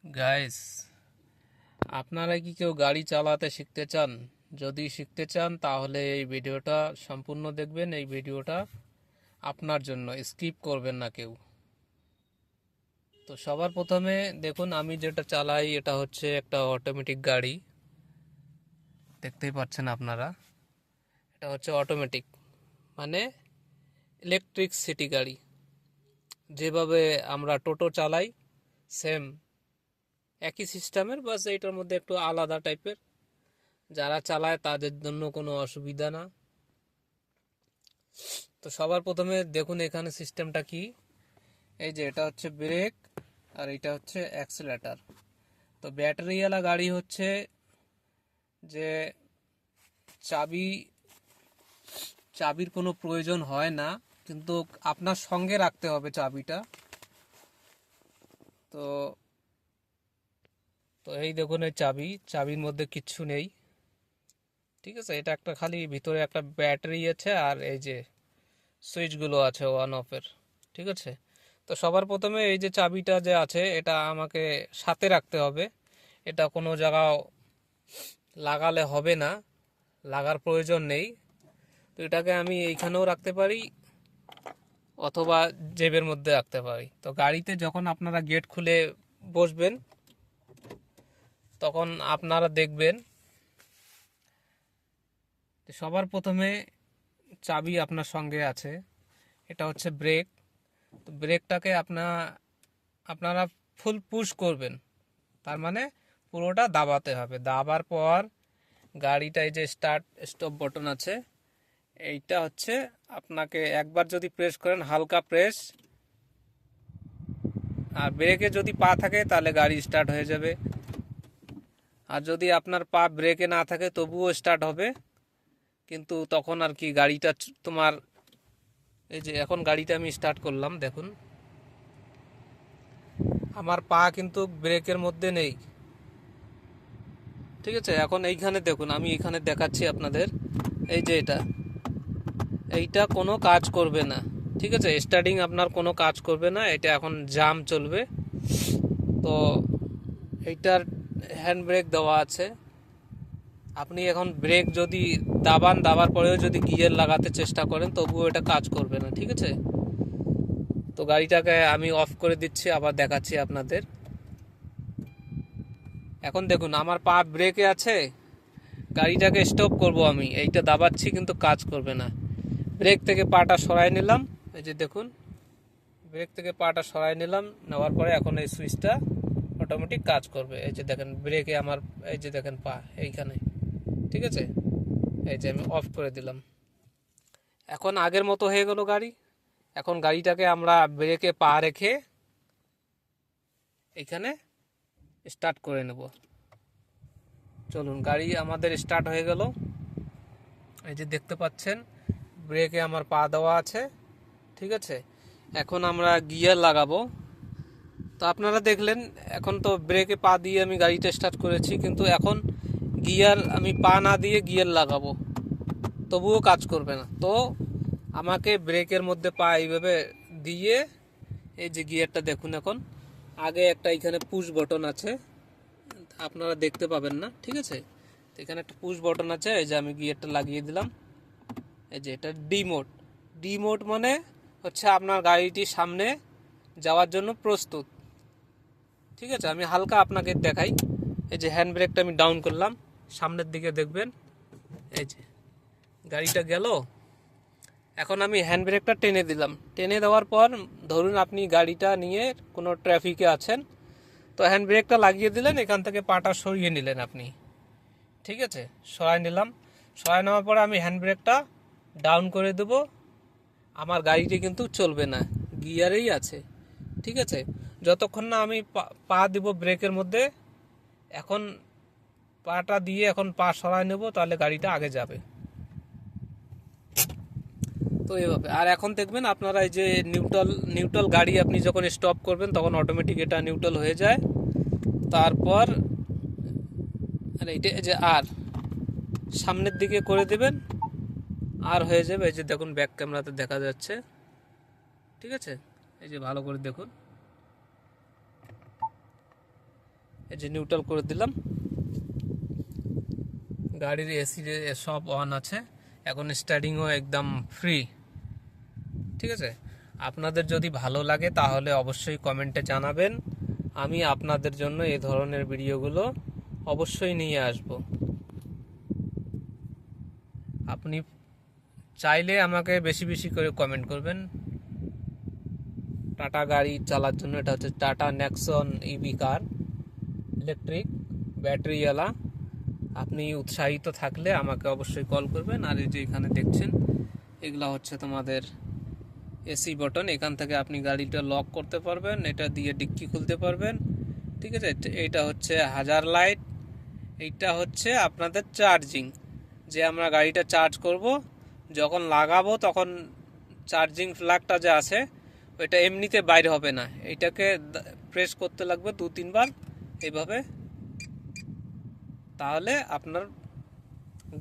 Guys, আপনারা কি কেউ গাড়ি চালাতে শিখতে চান? যদি শিখতে চান তাহলে এই ভিডিওটা সম্পূর্ণ দেখবেন। এই ভিডিওটা আপনার জন্য, স্কিপ করবেন না কেউ। তো সবার প্রথমে দেখুন, আমি যেটা চালাই এটা হচ্ছে একটা অটোমেটিক গাড়ি। দেখতেই পাচ্ছেন আপনারা, এটা হচ্ছে অটোমেটিক, মানে ইলেকট্রিক সিটি গাড়ি। যেভাবে আমরা টোটো চালাই সেম একই সিস্টেমের, বাস এইটার মধ্যে একটু আলাদা টাইপের। যারা চালায় তাদের জন্য কোনো অসুবিধা না। তো সবার প্রথমে দেখুন এখানে সিস্টেমটা কি। এই যে এটা হচ্ছে ব্রেক আর এটা হচ্ছে অ্যাক্সেলেটার। তো ব্যাটারিওয়ালা গাড়ি হচ্ছে যে চাবি চাবির কোনো প্রয়োজন হয় না, কিন্তু আপনার সঙ্গে রাখতে হবে চাবিটা। তো তো এই দেখুন, এই চাবির মধ্যে কিচ্ছু নেই, ঠিক আছে। এটা একটা খালি ভিতরে একটা ব্যাটারি আছে, আর এই যে সুইচগুলো আছে অন অফের, ঠিক আছে। তো সবার প্রথমে এই যে চাবিটা যে আছে এটা আমাকে সাথে রাখতে হবে। এটা কোনো জায়গাও লাগালে হবে না, লাগার প্রয়োজন নেই। তো এটাকে আমি এইখানেও রাখতে পারি অথবা জেবের মধ্যে রাখতে পারি। তো গাড়িতে যখন আপনারা গেট খুলে বসবেন তখন আপনারা দেখবেন যে সবার প্রথমে চাবি আপনার সঙ্গে আছে। এটা হচ্ছে ব্রেক। তো ব্রেকটাকে আপনারা ফুল পুশ করবেন, তার মানে পুরোটা দাবাতে হবে। দাবার পর গাড়িটায় যে স্টার্ট স্টপ বাটন আছে, এইটা হচ্ছে আপনাকে একবার যদি প্রেস করেন, হালকা প্রেস, আর ব্রেকে যদি পা থাকে তাহলে গাড়ি স্টার্ট হয়ে যাবে। আর যদি আপনার পা ব্রেকে না থাকে তবুও স্টার্ট হবে, কিন্তু তখন আর কি গাড়িটা তোমার, এই যে এখন গাড়িটা আমি স্টার্ট করলাম, দেখুন আমার পা কিন্তু ব্রেকের মধ্যে নেই, ঠিক আছে। এখন এইখানে দেখুন, আমি এখানে দেখাচ্ছি আপনাদের, এই যে এইটা কোনো কাজ করবে না, ঠিক আছে। স্টার্টিং আপনার কোনো কাজ করবে না, এটা এখন জাম চলবে। তো এইটার হ্যান্ড ব্রেক দেওয়া আছে। আপনি এখন ব্রেক যদি দাবার পরেও যদি গিয়ার লাগাতে চেষ্টা করেন তবুও এটা কাজ করবে না, ঠিক আছে। তো গাড়িটাকে আমি অফ করে দিচ্ছি, আবার দেখাচ্ছি আপনাদের। এখন দেখুন আমার পা ব্রেকে আছে, গাড়িটাকে স্টপ করব আমি, এইটা দাবাচ্ছি কিন্তু কাজ করবে না। ব্রেক থেকে পাটা সরাই নিলাম, এই যে দেখুন ব্রেক থেকে পাটা সরাই নিলাম, নেওয়ার পরে এখন এই সুইচটা অটোমেটিক কাজ করবে। এই যে দেখেন ব্রেকে আমার, এই যে দেখেন পা এইখানে, ঠিক আছে। এই যে আমি অফ করে দিলাম, এখন আগের মতো হয়ে গেল গাড়ি। এখন গাড়িটাকে আমরা ব্রেকে পা রেখে এখানে স্টার্ট করে নেব। চলুন, গাড়ি আমাদের স্টার্ট হয়ে গেল। এই যে দেখতে পাচ্ছেন ব্রেকে আমার পা দেওয়া আছে, ঠিক আছে। এখন আমরা গিয়ার লাগাবো। তো আপনারা দেখলেন এখন তো ব্রেকে পা দিয়ে আমি গাড়িটা স্টার্ট করেছি, কিন্তু এখন গিয়ার আমি পা না দিয়ে গিয়ার লাগাবো, তবুও কাজ করবে না। তো আমাকে ব্রেকের মধ্যে পা এইভাবে দিয়ে, এই যে গিয়ারটা দেখুন, এখন আগে একটা এখানে পুশ বাটন আছে, আপনারা দেখতে পাবেন না, ঠিক আছে। তো এখানে একটা পুশ বাটন আছে, এই যে আমি গিয়ারটা লাগিয়ে দিলাম। এই যে এটা ডি মোড মানে হচ্ছে আপনার গাড়িটি সামনে যাওয়ার জন্য প্রস্তুত, ঠিক আছে। আমি হালকা আপনাকে দেখাই, এই যে হ্যান্ড ব্রেকটা আমি ডাউন করলাম, সামনের দিকে দেখবেন, এই যে গাড়িটা গেল। এখন আমি হ্যান্ড ব্রেকটা টেনে দিলাম, টেনে দেওয়ার পর ধরুন আপনি গাড়িটা নিয়ে কোনো ট্রাফিকে আছেন, তো হ্যান্ড ব্রেকটা লাগিয়ে দিলেন, এখান থেকে পাটা সরিয়ে নিলেন আপনি, ঠিক আছে। সরাই নিলাম, সরাই নেওয়ার পরে আমি হ্যান্ড ব্রেকটা ডাউন করে দেবো। আমার গাড়িটি কিন্তু চলবে না, গিয়ারেই আছে, ঠিক আছে। যতক্ষণ না আমি পা দিব ব্রেকের মধ্যে, এখন পাটা দিয়ে এখন পা সরাই নেব, তাহলে গাড়িটা আগে যাবে। তো এইভাবে। আর এখন দেখবেন আপনারা এই যে নিউট্রাল গাড়ি আপনি যখন স্টপ করবেন তখন অটোমেটিক এটা নিউট্রাল হয়ে যায়। তারপর এইটা যে আর সামনের দিকে করে দেবেন, আর হয়ে যাবে। এই যে দেখুন ব্যাক ক্যামেরাতে দেখা যাচ্ছে, ঠিক আছে। এই যে ভালো করে দেখুন, এই যে নিউট্রাল করে দিলাম, গাড়ির এসি সব অন আছে, এখন স্টার্টিংও একদম ফ্রি। ঠিক আছে, আপনাদের যদি ভালো লাগে তাহলে অবশ্যই কমেন্টে জানাবেন, আমি আপনাদের জন্য এই ধরনের ভিডিওগুলো অবশ্যই নিয়ে আসব। আপনি চাইলে আমাকে বেশি বেশি করে কমেন্ট করবেন। টাটা গাড়ি চালার জন্য, এটা হচ্ছে টাটা নেক্সন ইভি কার, ইলেকট্রিক ব্যাটারিওয়ালা। আপনি উৎসাহিত থাকলে আমাকে অবশ্যই কল করবেন। আর এই যে এখানে দেখছেন, এগুলা হচ্ছে তোমাদের এসি বটন, এখান থেকে আপনি গাড়িটা লক করতে পারবেন, এটা দিয়ে ডিক্কি খুলতে পারবেন। ঠিক আছে, এইটা হচ্ছে হাজার লাইট, এইটা হচ্ছে আপনাদের চার্জিং, যে আমরা গাড়িটা চার্জ করব, যখন লাগাবো তখন চার্জিং ফ্ল্যাগটা যে আছে ওইটা এমনিতে বাইরে হবে না, এইটাকে প্রেস করতে লাগবে 2-3 বার এইভাবে, তাহলে আপনার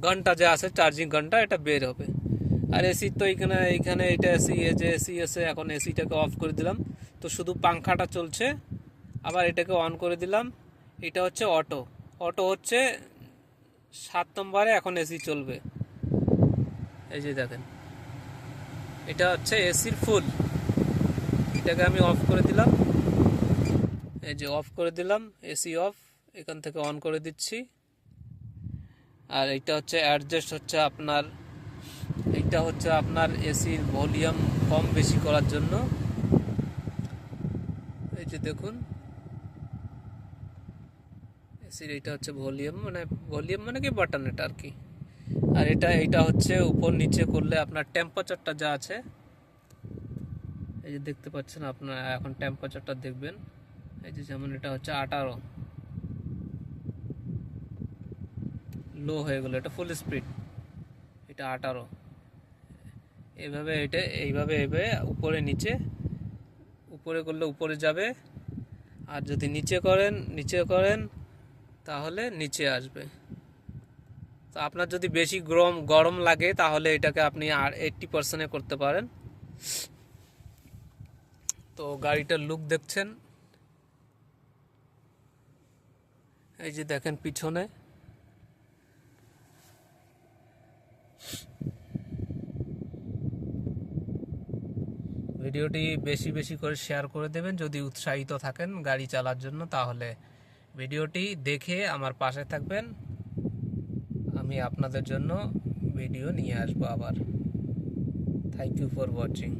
ঘন্টা যে আছে চার্জিং ঘন্টা এটা বের হবে। আর এসি তো এইখানে এটা এসি, এই যে এসি আছে, এখন এসিটাকে অফ করে দিলাম, তো শুধু পাংখাটা চলছে। আবার এটাকে অন করে দিলাম, এটা হচ্ছে অটো, অটো হচ্ছে 7 নম্বরে এখন এসি চলবে। এই যে দেখেন, এটা হচ্ছে এসির ফুল, এটাকে আমি অফ করে দিলাম, এই যে অফ করে দিলাম, এসি অফ, এখান থেকে অন করে দিচ্ছি। আর এইটা হচ্ছে অ্যাডজাস্ট, হচ্ছে আপনার এইটা হচ্ছে আপনার এসির ভলিউম কম বেশি করার জন্য। এই যে দেখুন, এসির এইটা হচ্ছে ভলিউম মানে কি বাটন এটা আর কি। আর এইটা হচ্ছে উপর নিচে করলে আপনার টেম্পারেচারটা যা আছে, এই যে দেখতে পাচ্ছেন আপনারা, এখন টেম্পারেচারটা দেখবেন, এই যে যেমন এটা হচ্ছে 18, লো হয়ে গেল, এটা ফুল স্পিড, এটা 18, এইভাবে উপরে নিচে, উপরে করলে উপরে যাবে, আর যদি নিচে করেন তাহলে নিচে আসবে। তো আপনার যদি বেশি গরম লাগে তাহলে এটাকে আপনি আর 80% করতে পারেন। তো গাড়িটার লুক দেখছেন, এই যে দেখেন পিছনে, ভিডিওটি বেশি বেশি করে শেয়ার করে দেবেন যদি উৎসাহিত থাকেন গাড়ি চালার জন্য, তাহলে ভিডিওটি দেখে আমার পাশে থাকবেন, আমি আপনাদের জন্য ভিডিও নিয়ে আসবো আবার। Thank you for watching.